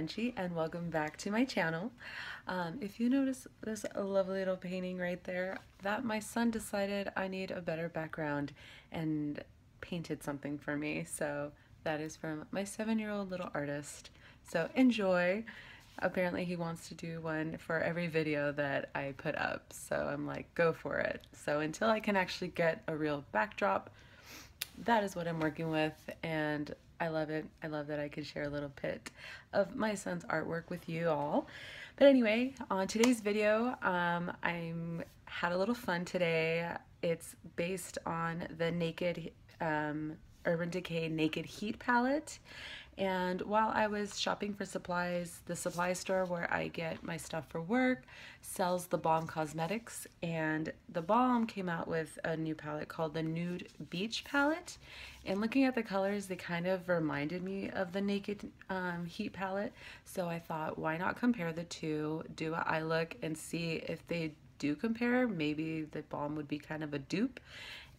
Frenchie, and welcome back to my channel. If you notice this lovely little painting right there, that my son decided I need a better background and painted something for me. So that is from my 7-year-old little artist. So enjoy. Apparently he wants to do one for every video that I put up. So I'm like, go for it. So until I can actually get a real backdrop, that is what I'm working with, and I love it. I love that I can share a little bit of my son's artwork with you all. But anyway, on today's video, I had a little fun today. It's based on the Naked Urban Decay Naked Heat palette. And while I was shopping for supplies, the supply store where I get my stuff for work sells the Balm cosmetics, and the Balm came out with a new palette called the Nude Beach palette. And looking at the colors, they kind of reminded me of the Naked Heat palette. So I thought, why not compare the two, do an eye look, and see if they do compare. Maybe the Balm would be kind of a dupe.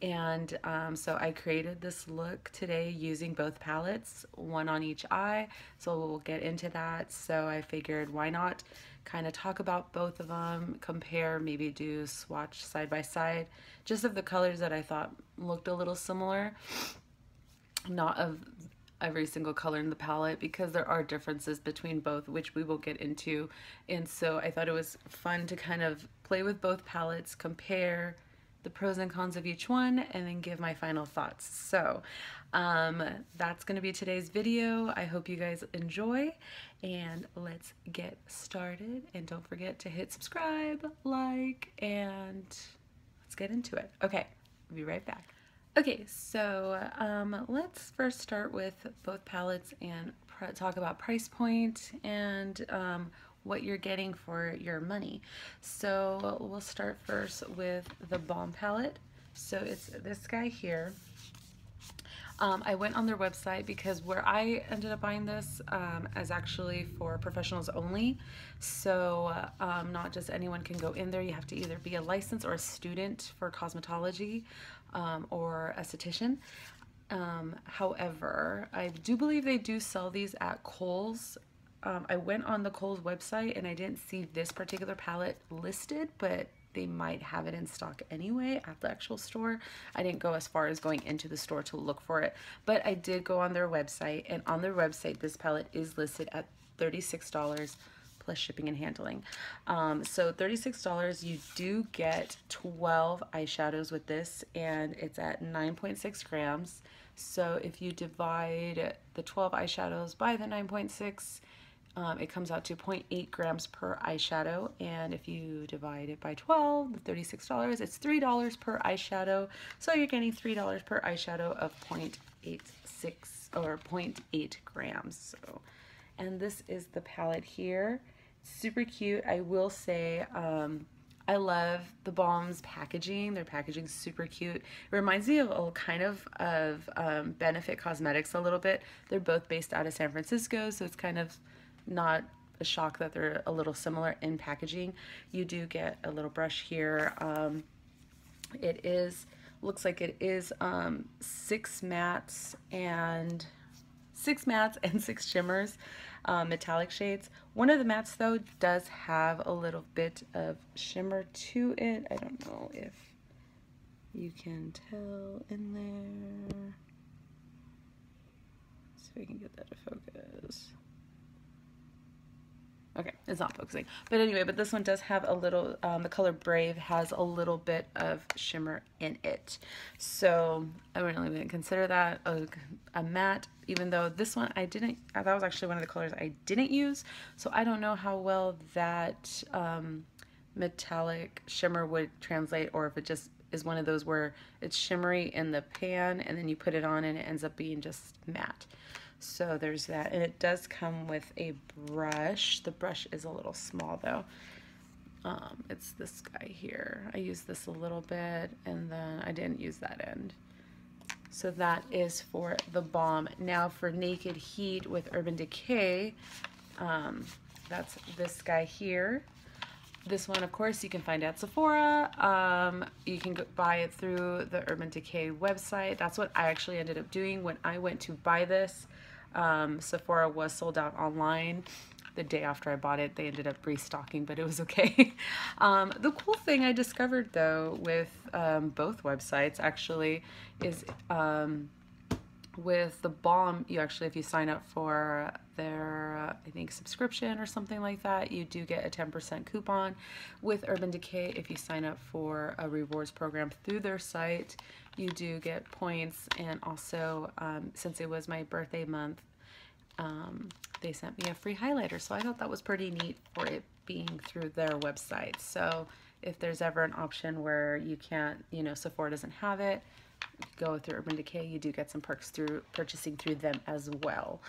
And so I created this look today using both palettes, one on each eye, so we'll get into that. So I figured, why not kind of talk about both of them, compare, maybe do swatch side by side, just of the colors that I thought looked a little similar, not of every single color in the palette, because there are differences between both, which we will get into. And so I thought it was fun to kind of play with both palettes, compare the pros and cons of each one, and then give my final thoughts. So that's going to be today's video. I hope you guys enjoy, and let's get started. And don't forget to hit subscribe, like, and let's get into it. Okay, I'll be right back. Okay, so let's first start with both palettes and talk about price point and what you're getting for your money. So we'll start first with the Balm palette. So it's this guy here. I went on their website because where I ended up buying this is actually for professionals only. So not just anyone can go in there. You have to either be a licensed or a student for cosmetology or esthetician. However, I do believe they do sell these at Kohl's. I went on the Kohl's website and I didn't see this particular palette listed, but they might have it in stock anyway at the actual store. I didn't go as far as going into the store to look for it, but I did go on their website, and on their website this palette is listed at $36 plus shipping and handling. So $36, you do get 12 eyeshadows with this, and it's at 9.6 grams. So if you divide the 12 eyeshadows by the 9.6, it comes out to 0.8 grams per eyeshadow, and if you divide it by 12, the $36, it's $3 per eyeshadow, so you're getting $3 per eyeshadow of 0.86 or 0.8 grams. So, and this is the palette here. Super cute. I will say I love the Balm's packaging. Their packaging's super cute. It reminds me of a kind of Benefit Cosmetics a little bit. They're both based out of San Francisco, so it's kind of not a shock that they're a little similar in packaging. You do get a little brush here. It is, looks like it is 6 mattes and 6 shimmers, metallic shades. One of the mattes though does have a little bit of shimmer to it. I don't know if you can tell in there. Let's see if we can get that to focus. Okay, it's not focusing. But anyway, but this one does have a little, the color Brave has a little bit of shimmer in it. So I wouldn't really consider that a matte, even though this one that was actually one of the colors I didn't use. So I don't know how well that metallic shimmer would translate, or if it just is one of those where it's shimmery in the pan and then you put it on and it ends up being just matte. So there's that, and it does come with a brush. The brush is a little small though. It's this guy here. I used this a little bit, and then I didn't use that end. So that is for the Balm. Now for Naked Heat with Urban Decay, that's this guy here. This one, of course, you can find at Sephora. You can buy it through the Urban Decay website. That's what I actually ended up doing when I went to buy this. Sephora was sold out online. the day after I bought it, they ended up restocking, but it was okay. The cool thing I discovered though with both websites actually is with the Balm, you actually, if you sign up for their, I think, subscription or something like that, you do get a 10% coupon. With Urban Decay, if you sign up for a rewards program through their site, you do get points. And also, since it was my birthday month, they sent me a free highlighter. So I thought that was pretty neat for it being through their website. So if there's ever an option where you can't, you know, Sephora doesn't have it, go through Urban Decay, you do get some perks through purchasing through them as well.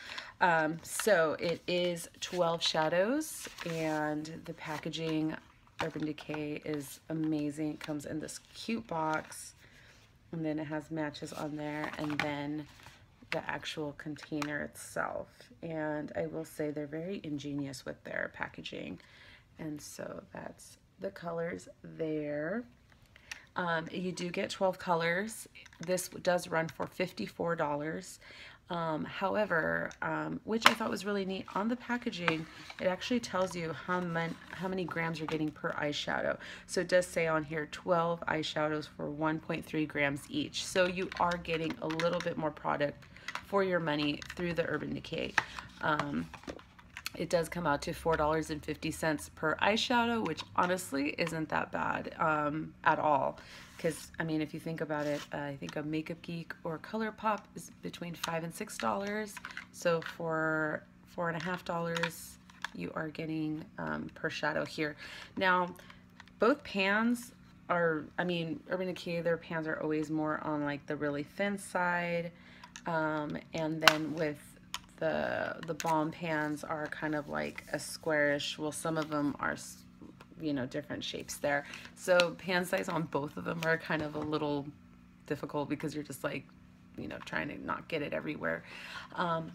So it is 12 shadows, and the packaging, Urban Decay, is amazing. It comes in this cute box, and then it has matches on there, and then the actual container itself. And I will say they're very ingenious with their packaging. And so that's the colors there. You do get 12 colors. This does run for $54. However, which I thought was really neat, on the packaging, it actually tells you how many grams you're getting per eyeshadow. So it does say on here 12 eyeshadows for 1.3 grams each. So you are getting a little bit more product for your money through the Urban Decay. It does come out to $4.50 per eyeshadow, which honestly isn't that bad at all. Because, I mean, if you think about it, I think a Makeup Geek or ColourPop is between $5 and $6. So for $4.50, you are getting per shadow here. Now, both pans are, I mean, Urban Decay, their pans are always more on like the really thin side. And then with the Balm pans are kind of like a squarish, well, some of them are, you know, different shapes there. So pan size on both of them are kind of a little difficult because you're just like, you know, trying to not get it everywhere.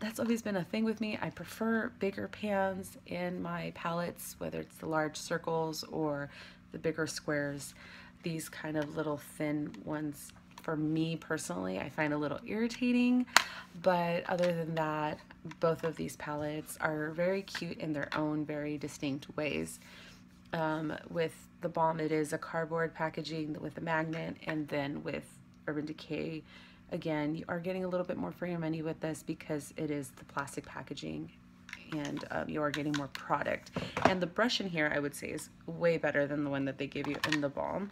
That's always been a thing with me. I prefer bigger pans in my palettes, whether it's the large circles or the bigger squares. These kind of little thin ones, for me personally, I find a little irritating, but other than that, both of these palettes are very cute in their own very distinct ways. With the Balm, it is a cardboard packaging with a magnet, and then with Urban Decay, again, you are getting a little bit more for your money with this because it is the plastic packaging, and you are getting more product. And the brush in here, I would say, is way better than the one that they give you in the Balm.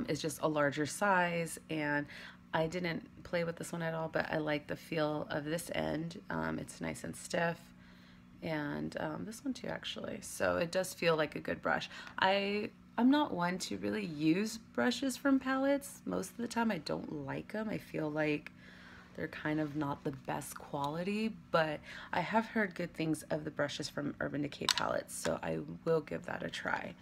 It's just a larger size, and I didn't play with this one at all, but I like the feel of this end. It's nice and stiff, and this one too, actually. So it does feel like a good brush. I'm not one to really use brushes from palettes. Most of the time I don't like them. I feel like they're kind of not the best quality, but I have heard good things of the brushes from Urban Decay palettes, so I will give that a try.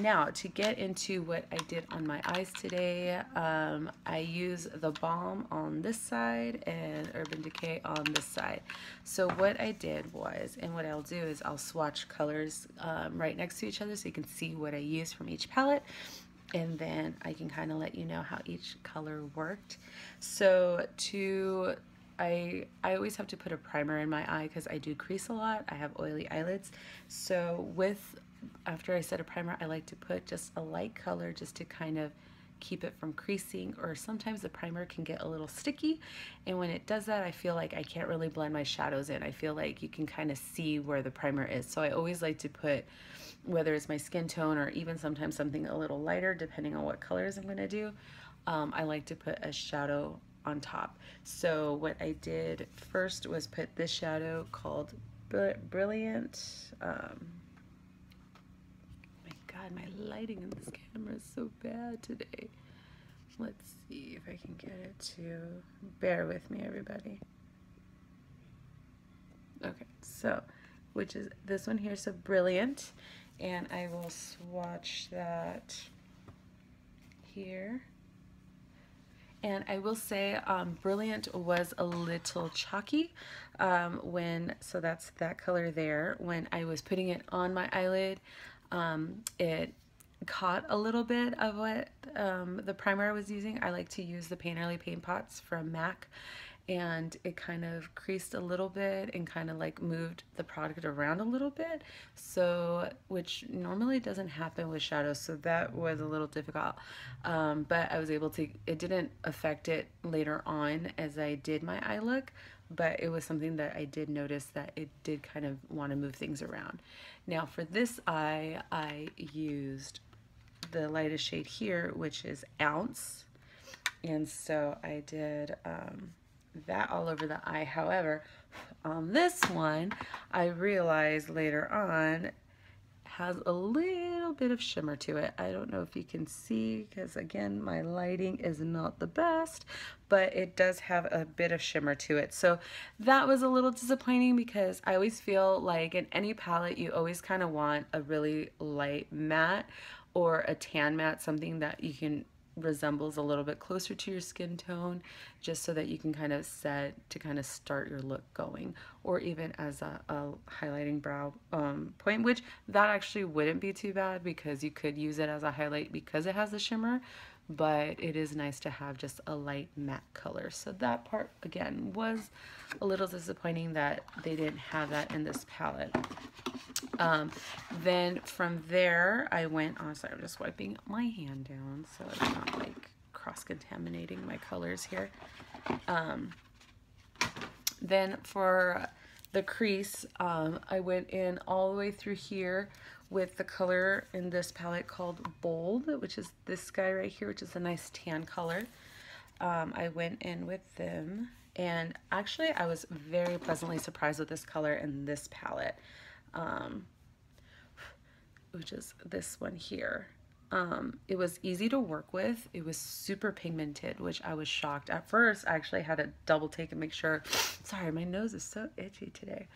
Now, to get into what I did on my eyes today, I use the Balm on this side and Urban Decay on this side. So what I did was, and what I'll do is I'll swatch colors right next to each other so you can see what I use from each palette, and then I can kind of let you know how each color worked. So I always have to put a primer in my eye because I do crease a lot. I have oily eyelids. So after I set a primer, I like to put just a light color just to kind of keep it from creasing, or sometimes the primer can get a little sticky, and when it does that, I feel like I can't really blend my shadows in. I feel like you can kind of see where the primer is. So I always like to put, whether it's my skin tone or even sometimes something a little lighter, depending on what colors I'm going to do, I like to put a shadow on top. So what I did first was put this shadow called Brilliant. God, my lighting in this camera is so bad today. Let's see if I can get it to, bear with me, everybody. Okay, so, which is this one here, so Brilliant, and I will swatch that here. And I will say Brilliant was a little chalky so that's that color there. When I was putting it on my eyelid, it caught a little bit of what the primer I was using. I like to use the Painterly Paint Pots from MAC, and it kind of creased a little bit and kind of like moved the product around a little bit, so which normally doesn't happen with shadows, so that was a little difficult. But I was able to, it didn't affect it later on as I did my eye look, but it was something that I did notice that it did kind of want to move things around. Now for this eye, I used the lightest shade here, which is Ounce, and so I did that all over the eye. However, on this one, I realized later on has a little bit of shimmer to it. I don't know if you can see, because again, my lighting is not the best, but it does have a bit of shimmer to it. So that was a little disappointing, because I always feel like in any palette, you always kind of want a really light matte or a tan matte, something that you can resembles a little bit closer to your skin tone, just so that you can kind of set to kind of start your look going, or even as a highlighting brow point, which that actually wouldn't be too bad, because you could use it as a highlight because it has the shimmer, but it is nice to have just a light matte color. So that part again was a little disappointing that they didn't have that in this palette. Then from there I went on, sorry, I'm just wiping my hand down so it's not like cross-contaminating my colors here. Then for the crease, I went in all the way through here with the color in this palette called Bold, which is this guy right here, which is a nice tan color. I went in with them, and actually I was very pleasantly surprised with this color in this palette, which is this one here. It was easy to work with. It was super pigmented, which I was shocked. At first, I actually had to double take and make sure. Sorry, my nose is so itchy today.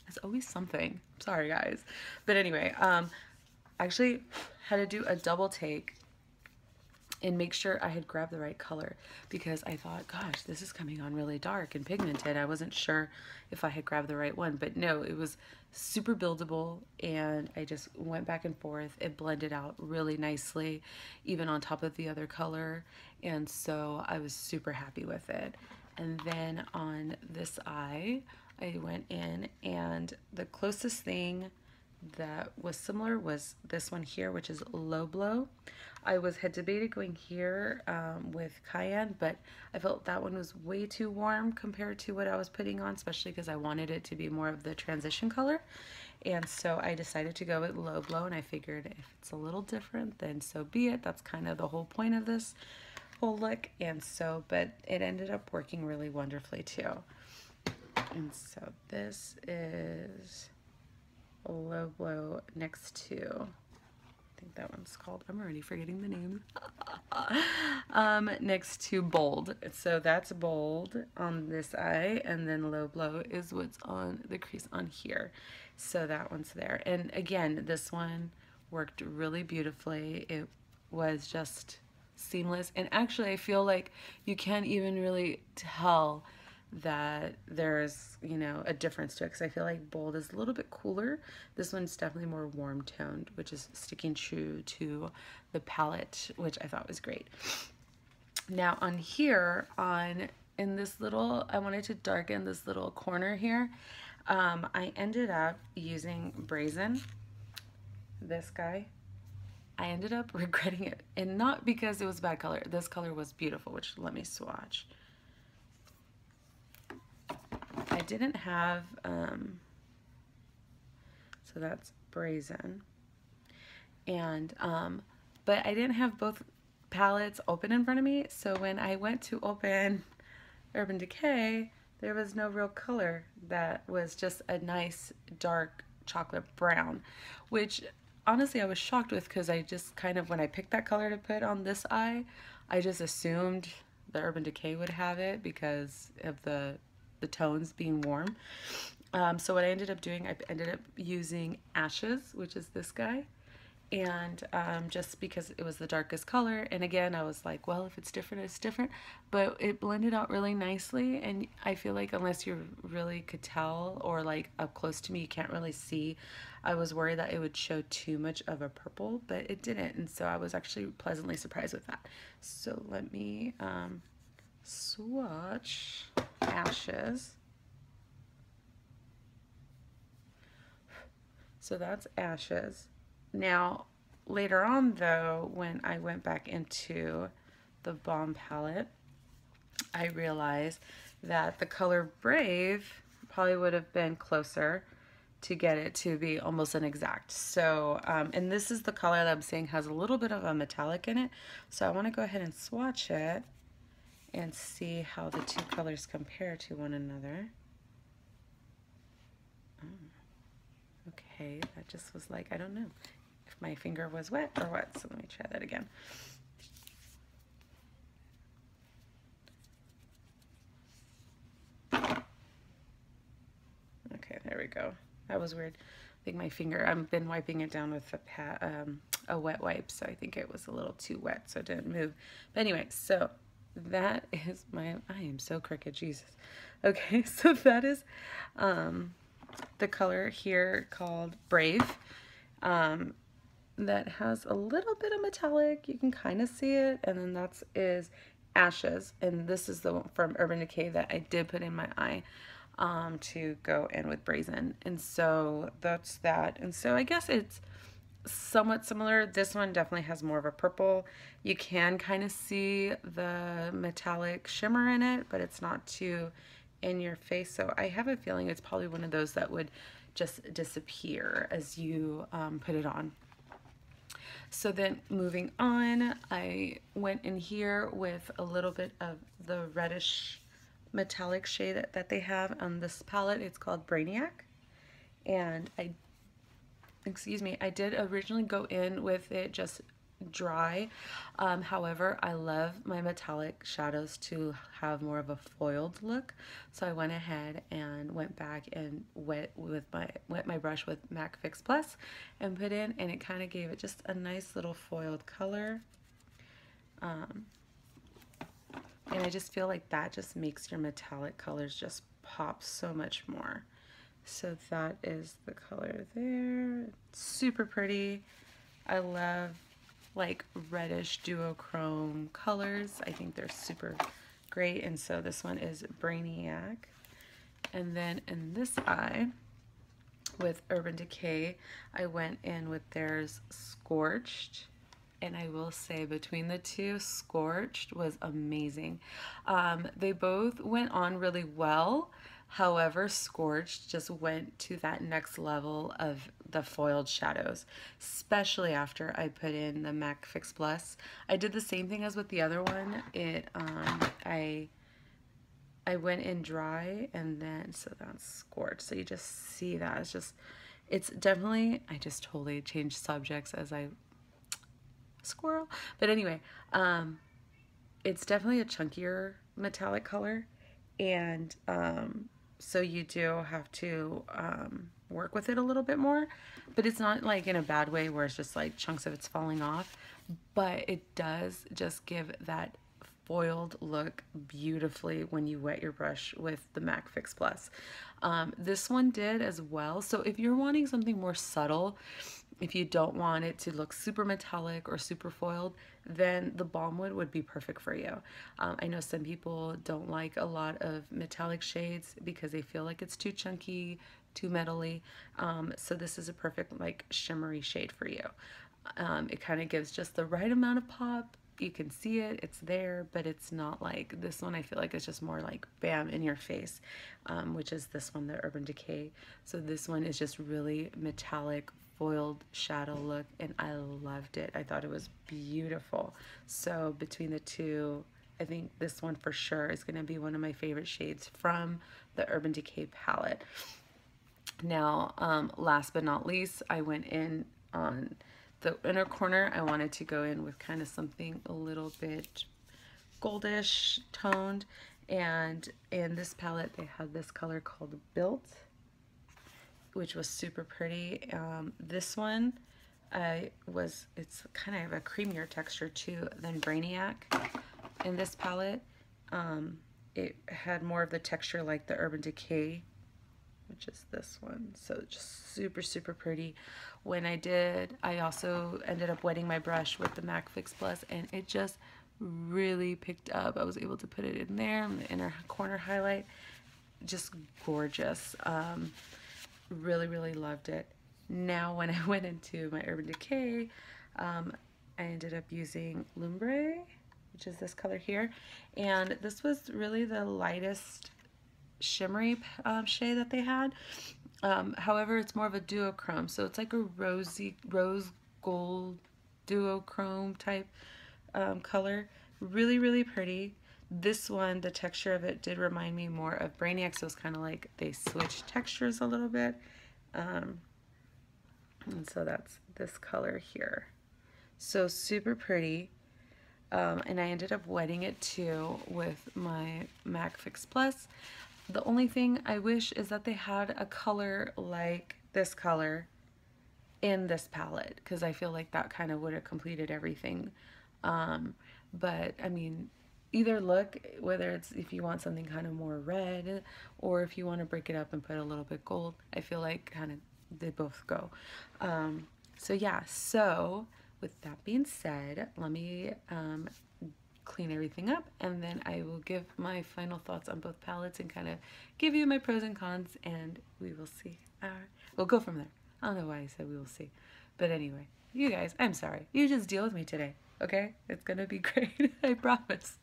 It's always something. Sorry, guys. But anyway, actually had to do a double take and make sure I had grabbed the right color, because I thought, gosh, this is coming on really dark and pigmented. I wasn't sure if I had grabbed the right one, but no, it was super buildable, and I just went back and forth. It blended out really nicely, even on top of the other color, and so I was super happy with it. And then on this eye, I went in, and the closest thing that was similar was this one here, which is Low Blow. I had debated going here with Cayenne, but I felt that one was way too warm compared to what I was putting on, especially because I wanted it to be more of the transition color. And so I decided to go with Low Blow, and I figured if it's a little different, then so be it. That's kind of the whole point of this whole look. And so, but it ended up working really wonderfully too. And so this is a Low Blow next to, I think that one's called, I'm already forgetting the name. Next to Bold. So that's Bold on this eye, and then Low Blow is what's on the crease on here. So that one's there. And again, this one worked really beautifully. It was just seamless. And actually, I feel like you can't even really tell that there's, you know, a difference to it, because I feel like Bold is a little bit cooler. This one's definitely more warm toned, which is sticking true to the palette, which I thought was great. Now on here, in this little, I wanted to darken this little corner here. I ended up using Brazen, this guy. I ended up regretting it, and not because it was a bad color. This color was beautiful, which let me swatch. I didn't have, so that's Brazen, and, but I didn't have both palettes open in front of me, so when I went to open Urban Decay, there was no real color. That was just a nice dark chocolate brown, which honestly I was shocked with, because I just kind of, when I picked that color to put on this eye, I just assumed the Urban Decay would have it because of the tones being warm. So what I ended up doing, I ended up using Ashes, which is this guy, and just because it was the darkest color, and again I was like, well, if it's different, it's different, but it blended out really nicely. And I feel like unless you really could tell, or like up close to me, you can't really see. I was worried that it would show too much of a purple, but it didn't, and so I was actually pleasantly surprised with that. So let me swatch Ashes. So that's Ashes. Now, later on though, when I went back into the Balm palette, I realized that the color Brave probably would have been closer to get it to be almost an exact. So, and this is the color that I'm saying has a little bit of a metallic in it. So I want to go ahead and swatch it and see how the two colors compare to one another. Oh, okay, that just was like, I don't know if my finger was wet or what. So let me try that again. Okay, there we go. That was weird. I think my finger, I've been wiping it down with a wet wipe, so I think it was a little too wet, so it didn't move. But anyway, so that is I am so crooked, Jesus. Okay, so that is the color here called Brave. That has a little bit of metallic. You can kind of see it. And then that is Ashes. And this is the one from Urban Decay that I did put in my eye to go in with Brazen. And so that's that. And so I guess it's somewhat similar. This one definitely has more of a purple. You can kind of see the metallic shimmer in it, but it's not too in your face. So I have a feeling it's probably one of those that would just disappear as you put it on. So then moving on, I went in here with a little bit of the reddish metallic shade that they have on this palette. It's called Brainiac. And I did originally go in with it just dry. However, I love my metallic shadows to have more of a foiled look. So I went ahead and went back and wet my brush with MAC Fix Plus and put in, and it kind of gave it just a nice little foiled color. And I just feel like that just makes your metallic colors just pop so much more. So that is the color there. It's super pretty. I love like reddish duochrome colors. I think they're super great. And so this one is Brainiac. And then in this eye with Urban Decay, I went in with theirs Scorched. And I will say between the two, Scorched was amazing. They both went on really well. However, Scorched just went to that next level of the foiled shadows, especially after I put in the MAC Fix Plus. I did the same thing as with the other one. I went in dry, and then, so that's Scorched. So you just see that. It's definitely, I just totally changed subjects as I squirrel. But anyway, it's definitely a chunkier metallic color, and so you do have to work with it a little bit more, but it's not like in a bad way where it's just like chunks of it's falling off, but it does just give that foiled look beautifully when you wet your brush with the MAC Fix Plus. This one did as well. So if you're wanting something more subtle, if you don't want it to look super metallic or super foiled, then the Balm would be perfect for you. I know some people don't like a lot of metallic shades because they feel like it's too chunky, too metally. So this is a perfect like shimmery shade for you. It kind of gives just the right amount of pop. You can see it, it's there, but it's not like this one. I feel like it's just more like bam in your face, which is this one, the Urban Decay. So this one is just really metallic, foiled shadow look, and I loved it. I thought it was beautiful. So between the two, I think this one for sure is going to be one of my favorite shades from the Urban Decay palette. Now, last but not least, I went in on the inner corner. I wanted to go in with kind of something a little bit goldish toned, and in this palette they had this color called Built, which was super pretty. This one it's kind of a creamier texture too than Brainiac. In this palette, it had more of the texture like the Urban Decay, which is this one. So just super, super pretty. When I also ended up wetting my brush with the MAC Fix Plus, and it just really picked up. I was able to put it in there in the inner corner highlight. Just gorgeous. Really, really loved it. Now when I went into my Urban Decay, I ended up using Lumbre, which is this color here. And this was really the lightest shimmery shade that they had. However, it's more of a duochrome, so it's like a rose gold duochrome type color. Really, really pretty. This one, the texture of it did remind me more of Brainiac, so it's kind of like they switched textures a little bit. And so that's this color here. So super pretty. And I ended up wetting it too with my MAC Fix Plus. The only thing I wish is that they had a color like this color in this palette, because I feel like that kind of would have completed everything. But I mean, either look, whether it's if you want something kind of more red or if you want to break it up and put a little bit gold, I feel like kind of they both go. So yeah, so with that being said, let me clean everything up, and then I will give my final thoughts on both palettes and kind of give you my pros and cons, and we will see. We'll go from there. I don't know why I said we will see, but anyway, you guys, I'm sorry. You just deal with me today, okay? It's gonna be great. I promise.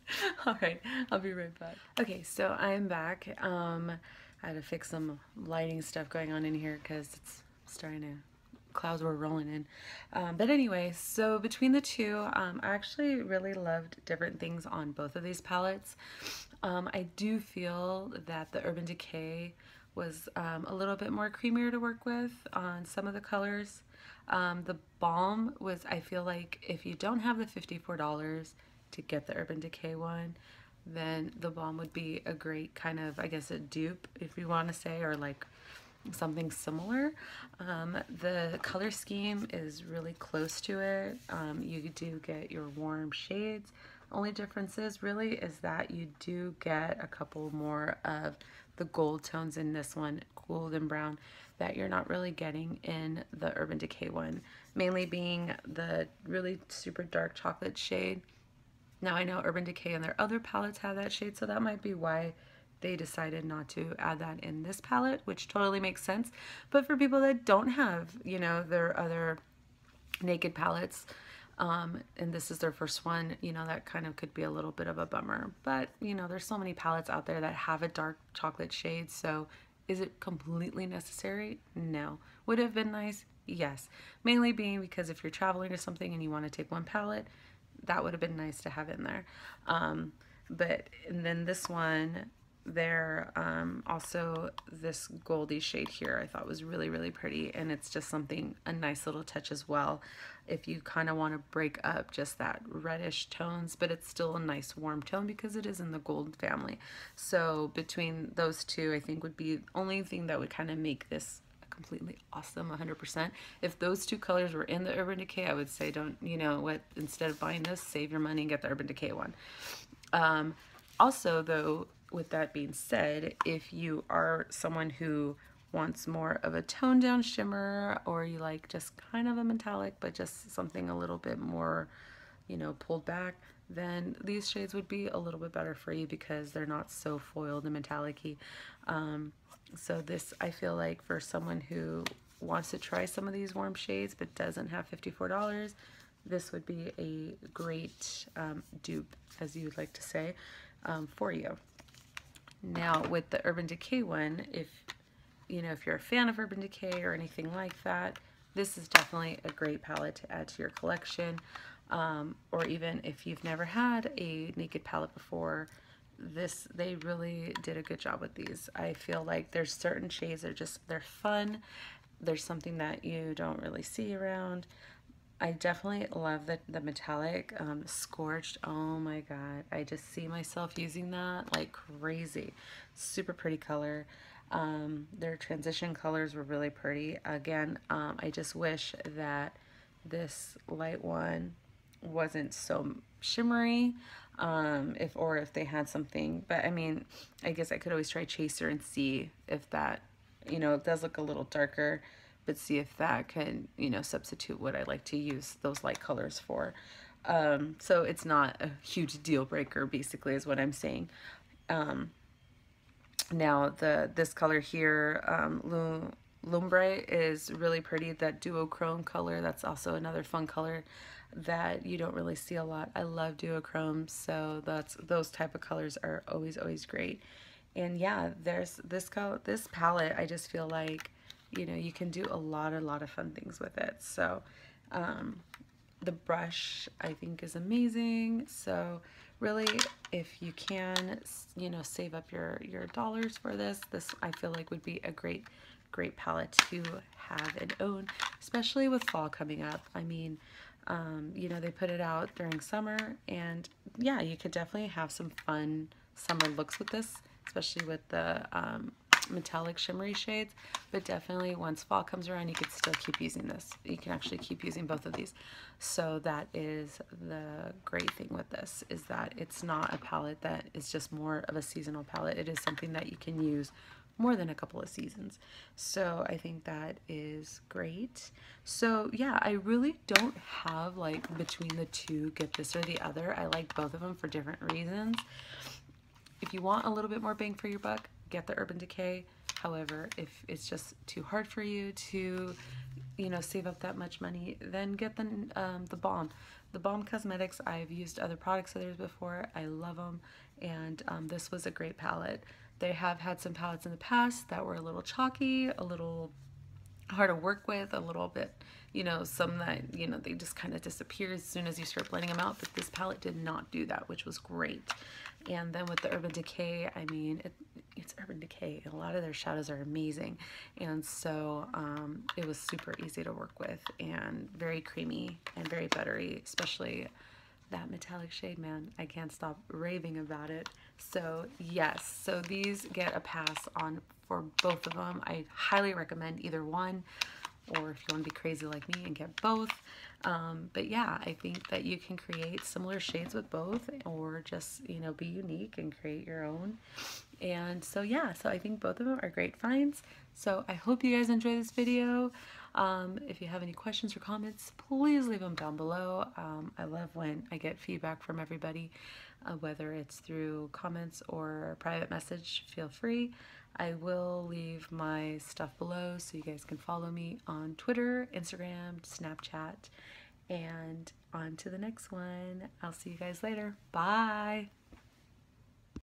All right, I'll be right back. Okay, so I'm back. I had to fix some lighting stuff going on in here because it's starting to, clouds were rolling in. But anyway, so between the two, I actually really loved different things on both of these palettes. I do feel that the Urban Decay was a little bit more creamier to work with on some of the colors. The Balm was, I feel like if you don't have the $54 to get the Urban Decay one, then the Balm would be a great kind of, I guess, a dupe, if you want to say, or like something similar. The color scheme is really close to it. You do get your warm shades. Only difference is really is that you do get a couple more of the gold tones in this one, gold and brown, that you're not really getting in the Urban Decay one, mainly being the really super dark chocolate shade. Now I know Urban Decay and their other palettes have that shade, so that might be why they decided not to add that in this palette, which totally makes sense. But for people that don't have, you know, their other naked palettes, and this is their first one, you know, that kind of could be a little bit of a bummer. But, you know, there's so many palettes out there that have a dark chocolate shade, so is it completely necessary? No. Would it have been nice? Yes. Mainly being because if you're traveling to something and you want to take one palette, that would have been nice to have in there. And then this one, there also this goldy shade here I thought was really, really pretty, and it's just something, a nice little touch as well if you kind of want to break up just that reddish tones, but it's still a nice warm tone because it is in the gold family. So between those two, I think would be the only thing that would kind of make this completely awesome 100%. If those two colors were in the Urban Decay, I would say don't, you know what, instead of buying this, save your money and get the Urban Decay one. Also though, with that being said, if you are someone who wants more of a toned down shimmer, or you like just kind of a metallic but just something a little bit more, you know, pulled back, then these shades would be a little bit better for you because they're not so foiled and metallic-y. So this, I feel like for someone who wants to try some of these warm shades but doesn't have $54, this would be a great dupe, as you would like to say, for you. Now with the Urban Decay one, if you know, if you're a fan of Urban Decay or anything like that, this is definitely a great palette to add to your collection. Or even if you've never had a naked palette before, they really did a good job with these. I feel like there's certain shades that are just, they're fun. There's something that you don't really see around. I definitely love the metallic Scorched. Oh my god, I just see myself using that like crazy. Super pretty color. Their transition colors were really pretty. Again, I just wish that this light one wasn't so shimmery, if they had something. But I mean, I guess I could always try Chaser and see if that, you know, it does look a little darker, but see if that can, you know, substitute what I like to use those light colors for. So it's not a huge deal breaker, basically, is what I'm saying. Um, Now this color here, Lumbre, is really pretty. That duochrome color, that's also another fun color that you don't really see a lot. I love duochrome, so those type of colors are always great. And yeah, there's this palette. I just feel like, you know, you can do a lot of fun things with it. So um, the brush I think is amazing. So really, if you can, you know, save up your dollars for this I feel like would be a great palette to have and own, especially with fall coming up. I mean, you know, they put it out during summer, and yeah, you could definitely have some fun summer looks with this, especially with the metallic shimmery shades. But definitely once fall comes around, you could still keep using this. You can actually keep using both of these. So that is the great thing with this, is that it's not a palette that is just more of a seasonal palette. It is something that you can use more than a couple of seasons. So I think that is great. So yeah, I really don't have like between the two, get this or the other. I like both of them for different reasons. If you want a little bit more bang for your buck, get the Urban Decay. However, if it's just too hard for you to, you know, save up that much money, then get the Balm. The Balm Cosmetics, I've used other products of theirs before. I love them, and this was a great palette. They have had some palettes in the past that were a little chalky, a little hard to work with, a little bit, you know, some that, you know, they just kind of disappear as soon as you start blending them out, but this palette did not do that, which was great. And then with the Urban Decay, I mean, it's Urban Decay. A lot of their shadows are amazing, and so it was super easy to work with and very creamy and very buttery, especially that metallic shade, man. I can't stop raving about it. So yes, so these get a pass on for both of them. I highly recommend either one, or if you want to be crazy like me and get both. But yeah, I think that you can create similar shades with both, or just, you know, be unique and create your own. And so yeah, so I think both of them are great finds. So I hope you guys enjoy this video. If you have any questions or comments, please leave them down below. I love when I get feedback from everybody, whether it's through comments or private message. Feel free. I will leave my stuff below so you guys can follow me on Twitter, Instagram, Snapchat, and on to the next one. I'll see you guys later. Bye.